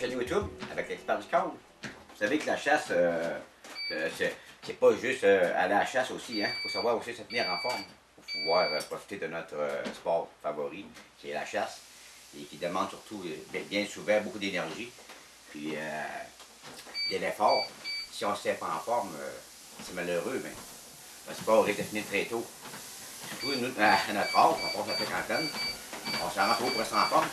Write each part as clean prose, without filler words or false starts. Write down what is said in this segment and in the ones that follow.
chaîne YouTube avec l'expert du câble. Vous savez que la chasse, c'est pas juste aller à la chasse aussi, hein. Il faut savoir aussi se tenir en forme pour pouvoir profiter de notre sport favori, qui est la chasse, et qui demande surtout, bien souvent, beaucoup d'énergie, puis de l'effort. Si on ne se tient pas en forme, c'est malheureux, mais le sport risque de finir très tôt. Surtout nous, à notre âge, on passe la cinquantaine, on s'en rend trop pour rester en forme.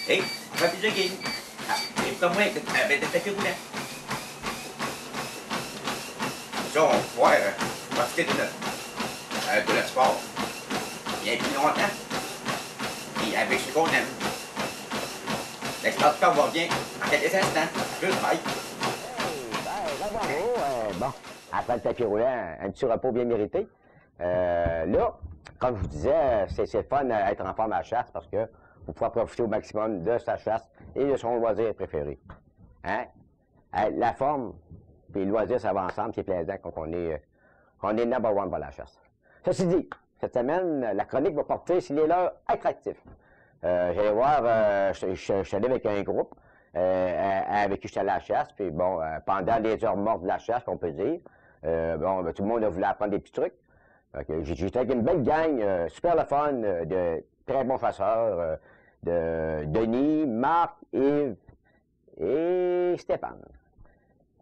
Hey, fais plus de jogging. Ah, et comme moi, avec le tapis roulant. Ça, on va pouvoir profiter de notre sport bien plus longtemps. Et avec ce qu'on aime. L'expert du corps va bien en quelques instants. À plus, bye. Bravo. Bon, après le tapis roulant, un petit repos bien mérité. Là, comme je vous disais, c'est le fun d'être en forme à la chasse parce que vous pouvez profiter au maximum de sa chasse et de son loisir préféré. Hein? La forme et le loisir, ça va ensemble, c'est plaisant quand on est number one pour la chasse. Ceci dit, cette semaine, la chronique va porter sur les leurres attractifs. J'allais voir, je suis allé avec un groupe avec qui j'étais à la chasse, puis bon, pendant les heures mortes de la chasse, on peut dire, tout le monde a voulu apprendre des petits trucs. J'étais avec une belle gang, super le fun, de très bons chasseurs, de Denis, Marc, Yves et Stéphane.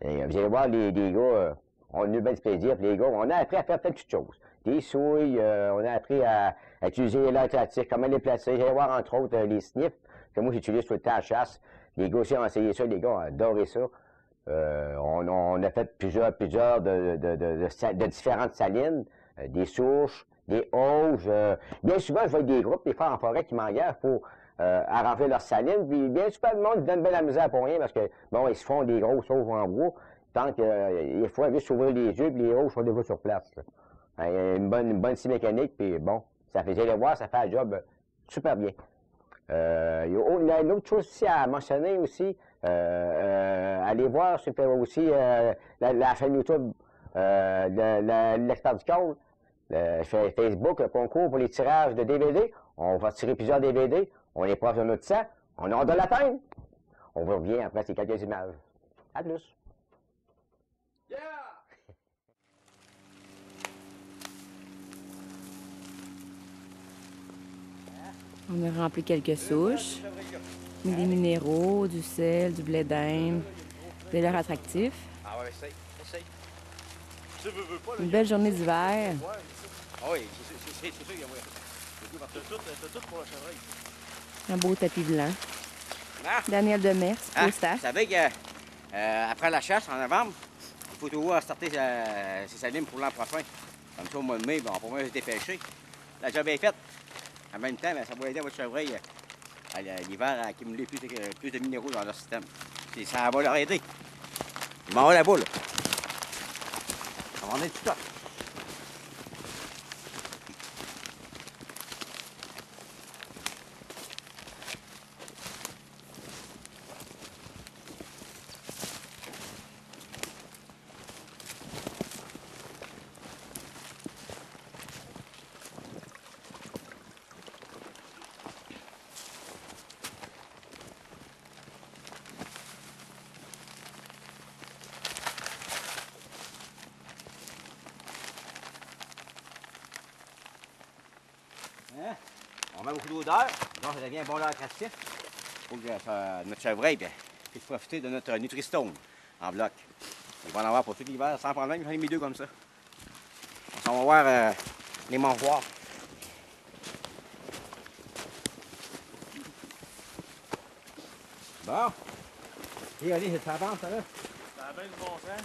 Et vous allez voir, les gars, on a eu bien du plaisir. Puis les gars, on a appris à faire plein de petites choses. Des souilles, on a appris à utiliser l'antiatique, comment les placer. J'allais voir, entre autres, les sniffs, que moi, j'utilise tout le temps à chasse. Les gars aussi ont essayé ça, les gars ont adoré ça. On a fait plusieurs de différentes salines, des souches, des auges. Bien souvent, je vois des groupes, des fois en forêt, qui m'engagent pour remplir leur saline. Puis bien souvent, le monde donne bien la misère pour rien parce que, bon, ils se font des grosses auges en bois. Tant qu'il faut juste ouvrir les yeux, puis les auges sont déjà sur place. Une bonne scie mécanique, puis bon, ça faisait le voir, ça fait le job super bien. Il y a une autre chose aussi à mentionner aussi. Allez voir aussi la chaîne YouTube de l'expert du câble, Facebook, le concours pour les tirages de DVD. On va tirer plusieurs DVD. On est proche de notre sang. On a hâte de l'atteindre. On vous revient après ces quelques images. À plus. Yeah! On a rempli quelques souches, mis des minéraux, du sel, du blé d'Inde, des leurres attractifs. Ah ouais, essaye. Une belle journée d'hiver. Ah oui, c'est sûr qu'il y a moyen. T'as tout pour la chevreuil. Un beau tapis blanc. Ah! Daniel Demers, Ah, postache. vous savez qu'après la chasse, en novembre, il faut toujours starter ses salines pour l'an prochain. Comme ça, au mois de mai, on pourra se dépêcher. La job est faite. En même temps, ça va aider votre chevreuil l'hiver à accumuler plus de minéraux dans leur système. Ça va leur aider. Ils m'envoient la boule. On va en être tout ça. Hein? On met beaucoup d'odeur, donc ça devient un bon leurre attractif pour que notre chevreuil puisse profiter de notre Nutri-Stone en bloc. Il va en avoir pour tout l'hiver sans problème, j'en ai mis 2 comme ça. On s'en va voir les mangeoires. Bon. Et allez, ça avance, ça là. Ça a bien du bon sens.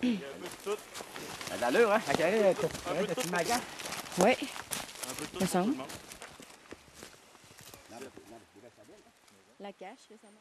Il y a un peu de tout. Ça a de l'allure, hein? Un peu de tout. magasin. Oui, Un peu de tout me pour tout semble. le monde. La cache récemment.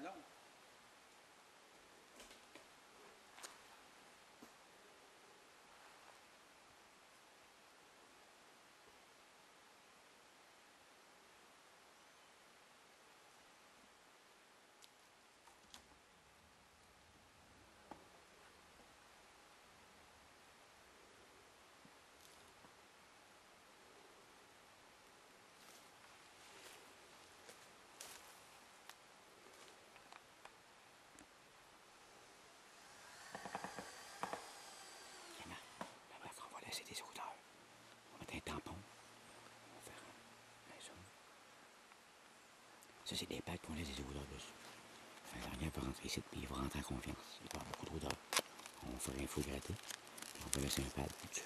non. On va laisser des odeurs. On va mettre un tampon. On va faire un zoom. Ça, c'est des packs qu'on laisse des odeurs dessus. La dernière va rentrer ici, puis il va rentrer en confiance. Il va y avoir beaucoup d'odeurs. On va faire un fou gratter. On va laisser un pad dessus.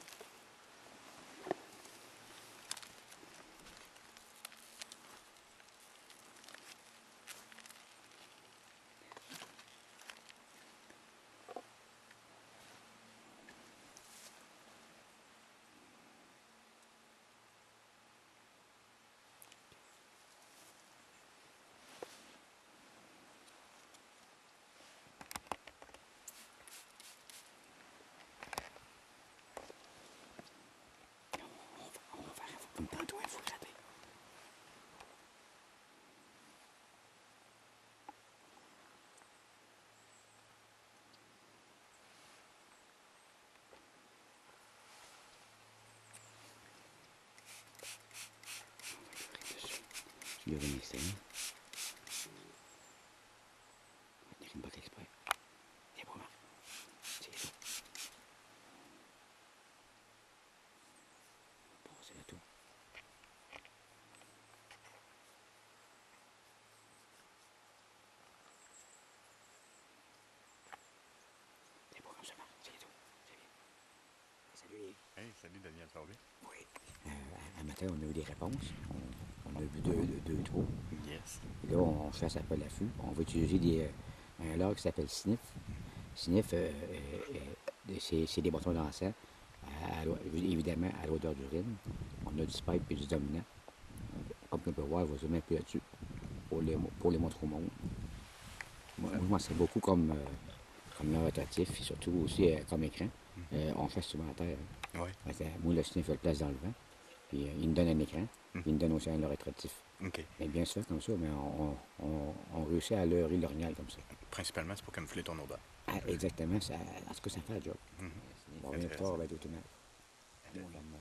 On va faire un fou comme tantôt, un fou gratter. Je lui remets ça. On va tenir une botte exprès. C'est bon, Marc. C'est tout. Bon, c'est tout. C'est bon comme ça, Marc. C'est tout. C'est bien. Salut. Hey, salut Daniel, ça va bien? Oui. Un matin, on a eu des réponses. On a vu deux trous. Yes. Et là, on chasse après l'affût. On va utiliser un leurre qui s'appelle Sniff. Sniff, c'est des bâtons d'encens, évidemment à l'odeur d'urine. On a du spike et du dominant. Comme on peut voir, on va zoomer un peu là-dessus pour les montrer au monde. Moi, je m'en sers beaucoup comme leurre rotatif et surtout aussi comme écran. On chasse souvent à terre. Oui. Moi, le Sniff, je le place dans le vent. Puis il me donne un écran. Il me donne aussi un leurre rotatif. OK. Mais bien sûr, comme ça, mais on réussit à leurrer l'orignal comme ça. Principalement, c'est pour camoufler ton odeur. Ah, exactement. Ça, en tout cas, ça fait la job. Bon, bien Intéressant. tard, on va être autonome. Comme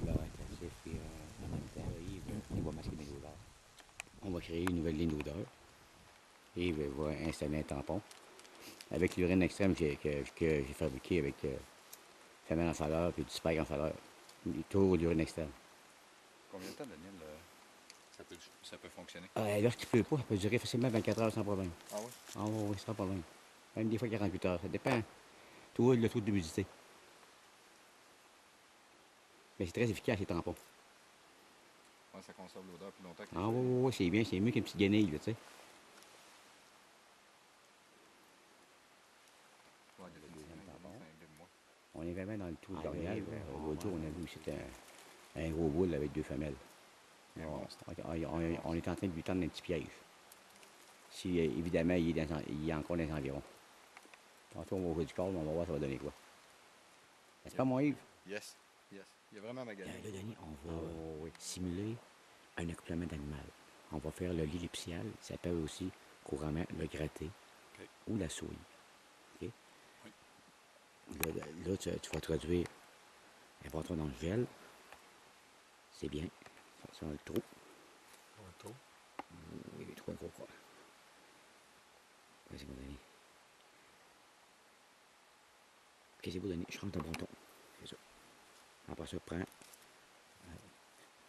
leurre rotatif, puis en même temps, il va masquer mes odeurs. On va créer une nouvelle ligne d'odeur. Et il va installer un tampon. Avec l'urine extrême que j'ai fabriqué avec femelle en chaleur puis du spike en chaleur. Tout l'urine extrême. Combien de temps, Daniel, ça peut fonctionner? Lorsqu'il ne pleut pas, ça peut durer facilement 24 heures sans problème. Ah oui? Ah oui, sans problème. Même des fois 48 heures. Ça dépend. Tout le taux d'humidité. Mais c'est très efficace, les tampons. Ouais, ça conserve l'odeur plus longtemps que Ah oui, c'est bien. C'est mieux qu'une petite guenille, là, tu sais. Ouais, il y a le deuxième tampon. On est vraiment dans le trou de l'orignal. L'autre jour, on a vu aussi un gros boule avec 2 femelles. On est en train de lui tendre un petit piège. Si, évidemment, il est encore dans les environs. Tantôt, on va ouvrir du corps, on va voir ça va donner quoi. N'est-ce pas, mon Yves? Yes, yes. Il y a vraiment magané. Là, Denis, on va simuler un accouplement d'animal. On va faire le lit nuptial, ça s'appelle aussi couramment le gratté ou la souille. Okay? Oui. Là, tu vas traduire un bâton dans le gel. C'est bien. Ça, le trou. Un trou? Oui, le trou un gros quoi. Vas-y, mon Denis. Qu'est-ce que vous donnez? Je rentre un bâton. C'est ça. Après ça,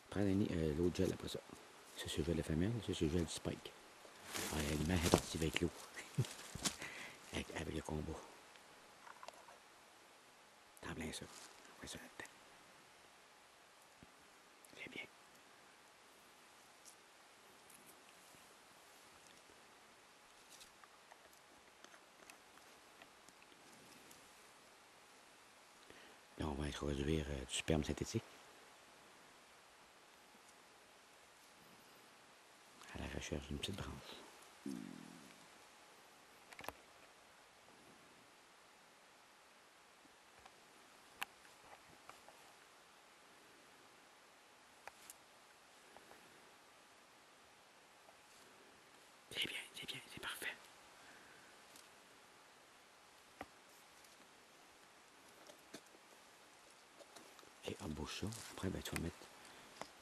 prends Denis, l'autre gel après ça. Ça, c'est le gel de femelle. Ça, c'est le gel du spike. L'animal est parti avec l'eau. avec le combat. T'en plein ça. Après ça là-dedans. Très bien. Là, on va introduire du sperme synthétique. À la recherche d'une petite branche. bouches ça. Après, ben, tu vas mettre...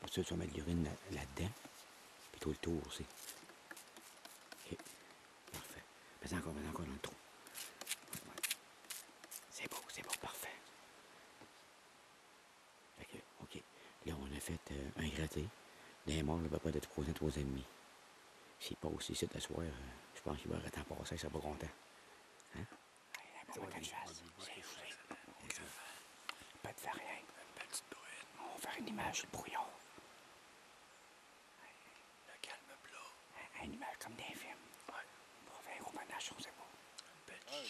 Pour ça, tu vas mettre l'urine là-dedans. Puis tout le tour aussi. OK. Parfait. Mets encore dans le trou. C'est beau, parfait. Fait que, OK. Là, on a fait un gratté. D'un mort, à peu près de 3 ans, 3 ans et demi. S'il passe ici, ce soir, je pense qu'il va arrêter en passer, ça va pas content. Hein? Pas de faire rien. On va faire une image sur le brouillon. Le calme plat. Une image comme des films. Ouais. On va faire un gros panache, on sait pas.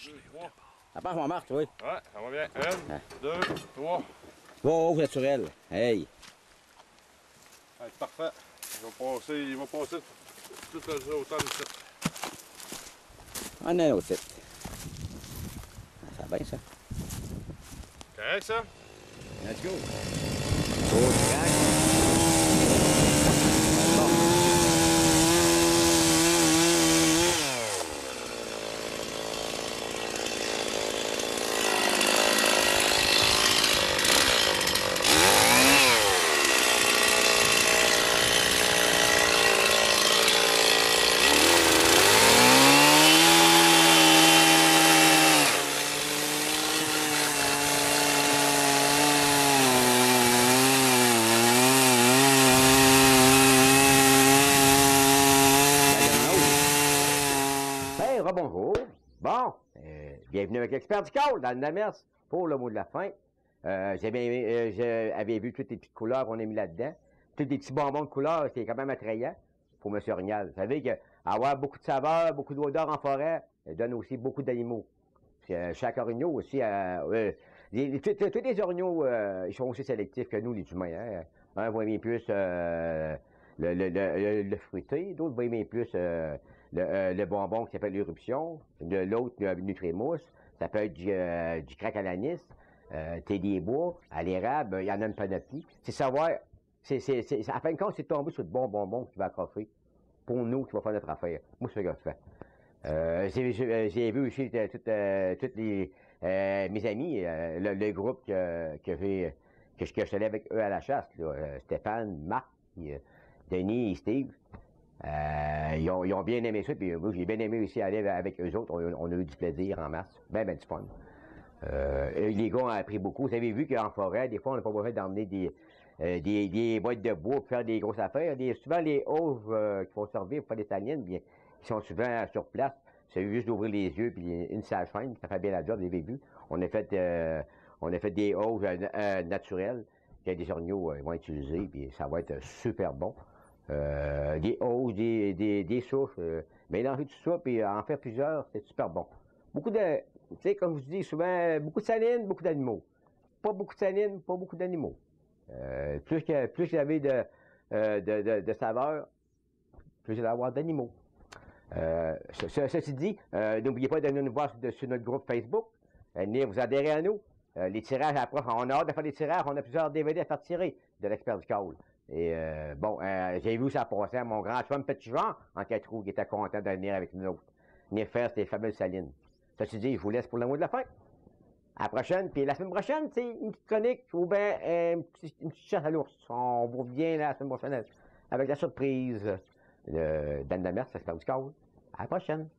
1, 2, 3. Ça passe, mon Marc, oui. Ouais, ça va bien. 1, 2, 3. Wow, naturel. Hey. Ouais, parfait. Il va passer tout le autant de suite. On a un autre site. Ça va bien, ça. Correct, ça? Let's go. Bonjour. Bon, bienvenue avec l'expert du col dans le Namers pour le mot de la fin. J'avais vu toutes les petites couleurs qu'on a mis là-dedans. Tous les petits bonbons de couleurs, c'est quand même attrayant pour M. Orignal. Vous savez qu'avoir beaucoup de saveurs, beaucoup d'odeurs en forêt, donne aussi beaucoup d'animaux. Chaque orignal aussi, tous les orignaux, ils sont aussi sélectifs que nous, les humains. Hein? Un va aimer plus le fruité, d'autres vont aimer plus le bonbon qui s'appelle l'éruption, l'autre, le Nutrimousse, ça peut être du crack à l'anis, thé des bois, à l'érable, il y en a une panoplie. C'est savoir, à fin de compte, c'est tomber sur le bon bonbon qui va accrocher pour nous qui va faire notre affaire. Moi, c'est ce que je fais. J'ai vu aussi toutes les mes amis, le groupe que je suis allé avec eux à la chasse, là, Stéphane, Marc, Denis et Steve. Ils ont bien aimé ça, puis moi j'ai bien aimé aussi aller avec eux autres. On a eu du plaisir en masse, ben du fun. Les gars ont appris beaucoup. Vous avez vu qu'en forêt, des fois, on n'a pas besoin d'emmener des boîtes de bois pour faire des grosses affaires. Souvent, les hauves qui vont servir pour faire des salines, bien, ils sont souvent sur place. C'est juste d'ouvrir les yeux, puis une sage-femme, ça fait bien la job, vous avez vu. On a fait des hauves naturelles que les orignaux vont utiliser, puis ça va être super bon. Des hausses, des souches, mélanger tout ça, puis en faire plusieurs, c'est super bon. Beaucoup de, tu sais, comme je dis souvent, beaucoup de salines, beaucoup d'animaux. Pas beaucoup de salines, pas beaucoup d'animaux. Plus vous avez de saveurs, plus vous allez avoir d'animaux. Ceci dit, n'oubliez pas de nous voir sur notre groupe Facebook. Venez vous adhérer à nous. Les tirages approchent. On a hâte de faire des tirages. On a plusieurs DVD à faire tirer de l'expert du col. Et j'ai vu ça passer à mon grand chum Petit Jean en 4 roues qui était content de venir avec nous autres. Venir faire ces fameuses salines. Ceci dit, je vous laisse pour le mot de la fin. À la prochaine. Puis la semaine prochaine, c'est une petite chronique ou bien une petite chasse à l'ours. On vous revient la semaine prochaine avec la surprise d'Anne Demers, l'expert du col. À la prochaine.